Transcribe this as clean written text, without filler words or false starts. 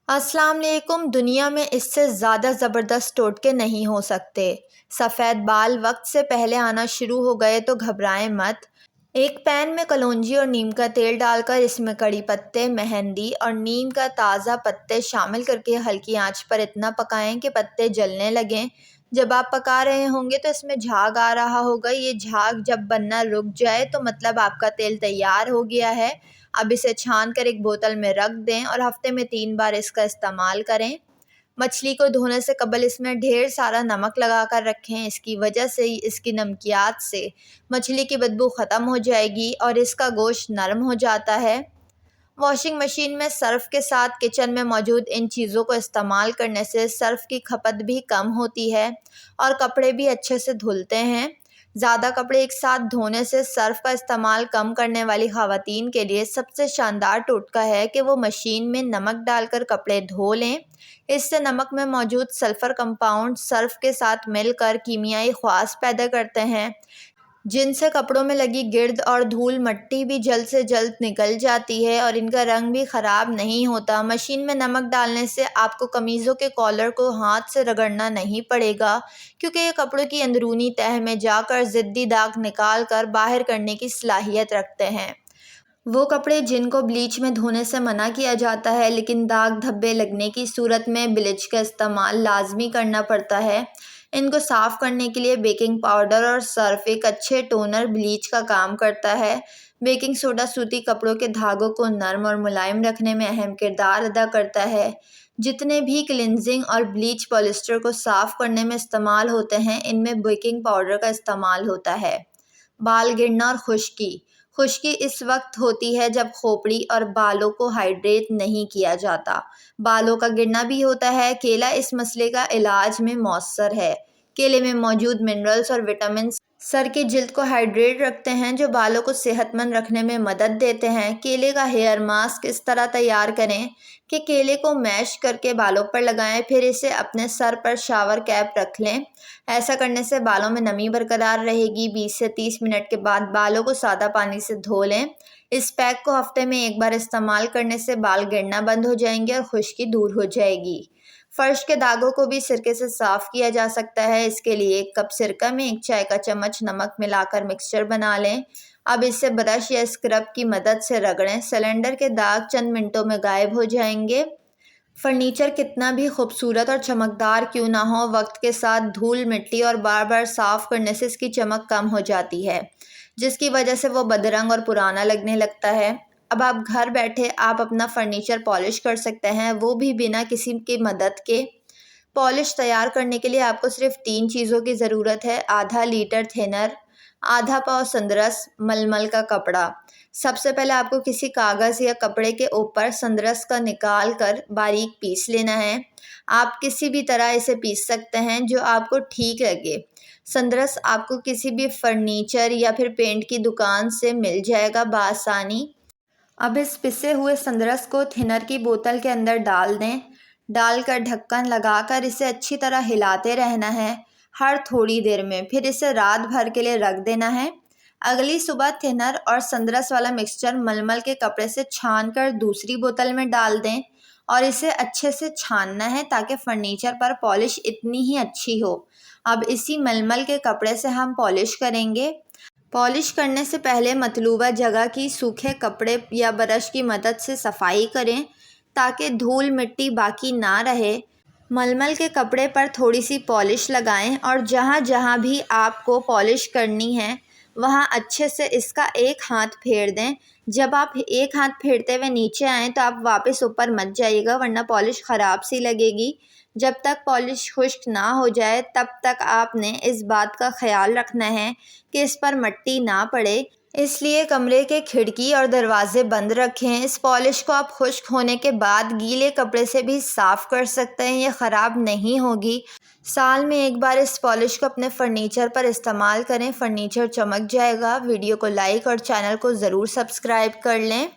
अस्सलाम वालेकुम। दुनिया में इससे ज़्यादा ज़बरदस्त टोटके नहीं हो सकते। सफ़ेद बाल वक्त से पहले आना शुरू हो गए तो घबराएं मत। एक पैन में कलौंजी और नीम का तेल डालकर इसमें कड़ी पत्ते, मेहंदी और नीम का ताज़ा पत्ते शामिल करके हल्की आंच पर इतना पकाएं कि पत्ते जलने लगें। जब आप पका रहे होंगे तो इसमें झाग आ रहा होगा। ये झाग जब बनना रुक जाए तो मतलब आपका तेल तैयार हो गया है। अब इसे छान कर एक बोतल में रख दें और हफ्ते में 3 बार इसका इस्तेमाल करें। मछली को धोने से कबल इसमें ढेर सारा नमक लगा कर रखें। इसकी वजह से इसकी नमकियात से मछली की बदबू ख़त्म हो जाएगी और इसका गोश्त नरम हो जाता है। वॉशिंग मशीन में सर्फ़ के साथ किचन में मौजूद इन चीज़ों को इस्तेमाल करने से सर्फ़ की खपत भी कम होती है और कपड़े भी अच्छे से धुलते हैं। ज़्यादा कपड़े एक साथ धोने से सर्फ़ का इस्तेमाल कम करने वाली ख़वातीन के लिए सबसे शानदार टोटका है कि वो मशीन में नमक डालकर कपड़े धो लें। इससे नमक में मौजूद सल्फ़र कंपाउंड सर्फ़ के साथ मिलकर कीमियाई ख़वास पैदा करते हैं, जिनसे कपड़ों में लगी गिर्द और धूल मट्टी भी जल्द से जल्द निकल जाती है और इनका रंग भी ख़राब नहीं होता। मशीन में नमक डालने से आपको कमीज़ों के कॉलर को हाथ से रगड़ना नहीं पड़ेगा, क्योंकि ये कपड़ों की अंदरूनी तह में जाकर ज़िद्दी दाग निकाल कर बाहर करने की सलाहियत रखते हैं। वो कपड़े जिनको ब्लीच में धोने से मना किया जाता है, लेकिन दाग धब्बे लगने की सूरत में ब्लीच का इस्तेमाल लाजमी करना पड़ता है। इनको साफ़ करने के लिए बेकिंग पाउडर और सर्फ एक अच्छे टोनर ब्लीच का काम करता है। बेकिंग सोडा सूती कपड़ों के धागों को नरम और मुलायम रखने में अहम किरदार अदा करता है। जितने भी क्लिनजिंग और ब्लीच पॉलिस्टर को साफ़ करने में इस्तेमाल होते हैं, इनमें बेकिंग पाउडर का इस्तेमाल होता है। बाल गिरना और खुश्की। खुश्की इस वक्त होती है जब खोपड़ी और बालों को हाइड्रेट नहीं किया जाता। बालों का गिरना भी होता है। केला इस मसले का इलाज में मौसर है। केले में मौजूद मिनरल्स और विटामिन सर की जिल्द को हाइड्रेट रखते हैं, जो बालों को सेहतमंद रखने में मदद देते हैं। केले का हेयर मास्क इस तरह तैयार करें कि केले को मैश करके बालों पर लगाएं, फिर इसे अपने सर पर शावर कैप रख लें। ऐसा करने से बालों में नमी बरकरार रहेगी। 20 से 30 मिनट के बाद बालों को सादा पानी से धो लें। इस पैक को हफ्ते में 1 बार इस्तेमाल करने से बाल गिरना बंद हो जाएंगे और खुश्की दूर हो जाएगी। फर्श के दागों को भी सिरके से साफ़ किया जा सकता है। इसके लिए 1 कप सिरका में 1 चाय का चम्मच नमक मिलाकर मिक्सचर बना लें। अब इसे ब्रश या स्क्रब की मदद से रगड़ें। सिलेंडर के दाग चंद मिनटों में गायब हो जाएंगे। फर्नीचर कितना भी खूबसूरत और चमकदार क्यों ना हो, वक्त के साथ धूल मिट्टी और बार बार साफ़ करने से इसकी चमक कम हो जाती है, जिसकी वजह से वो बदरंग और पुराना लगने लगता है। अब आप घर बैठे आप अपना फर्नीचर पॉलिश कर सकते हैं, वो भी बिना किसी की मदद के। पॉलिश तैयार करने के लिए आपको सिर्फ 3 चीज़ों की ज़रूरत है: आधा लीटर थिनर, आधा पाव संदरस, मलमल का कपड़ा। सबसे पहले आपको किसी कागज़ या कपड़े के ऊपर संदरस का निकाल कर बारीक पीस लेना है। आप किसी भी तरह इसे पीस सकते हैं जो आपको ठीक लगे। संदरस आपको किसी भी फर्नीचर या फिर पेंट की दुकान से मिल जाएगा बासानी। अब इस पिसे हुए संदरस को थिनर की बोतल के अंदर डाल दें। डालकर ढक्कन लगाकर इसे अच्छी तरह हिलाते रहना है हर थोड़ी देर में, फिर इसे रात भर के लिए रख देना है। अगली सुबह थिनर और संदरस वाला मिक्सचर मलमल के कपड़े से छान कर दूसरी बोतल में डाल दें और इसे अच्छे से छानना है ताकि फर्नीचर पर पॉलिश इतनी ही अच्छी हो। अब इसी मलमल के कपड़े से हम पॉलिश करेंगे। पॉलिश करने से पहले मतलूबा जगह की सूखे कपड़े या ब्रश की मदद से सफाई करें ताकि धूल मिट्टी बाकी ना रहे। मलमल के कपड़े पर थोड़ी सी पॉलिश लगाएं और जहाँ जहाँ भी आपको पॉलिश करनी है वहाँ अच्छे से इसका एक हाथ फेर दें। जब आप एक हाथ फेरते हुए नीचे आएँ तो आप वापस ऊपर मत जाइएगा, वरना पॉलिश ख़राब सी लगेगी। जब तक पॉलिश खुश्क ना हो जाए तब तक आपने इस बात का ख्याल रखना है कि इस पर मिट्टी ना पड़े, इसलिए कमरे के खिड़की और दरवाजे बंद रखें। इस पॉलिश को आप खुश्क होने के बाद गीले कपड़े से भी साफ़ कर सकते हैं, ये ख़राब नहीं होगी। साल में 1 बार इस पॉलिश को अपने फर्नीचर पर इस्तेमाल करें, फर्नीचर चमक जाएगा। वीडियो को लाइक और चैनल को ज़रूर सब्सक्राइब कर लें।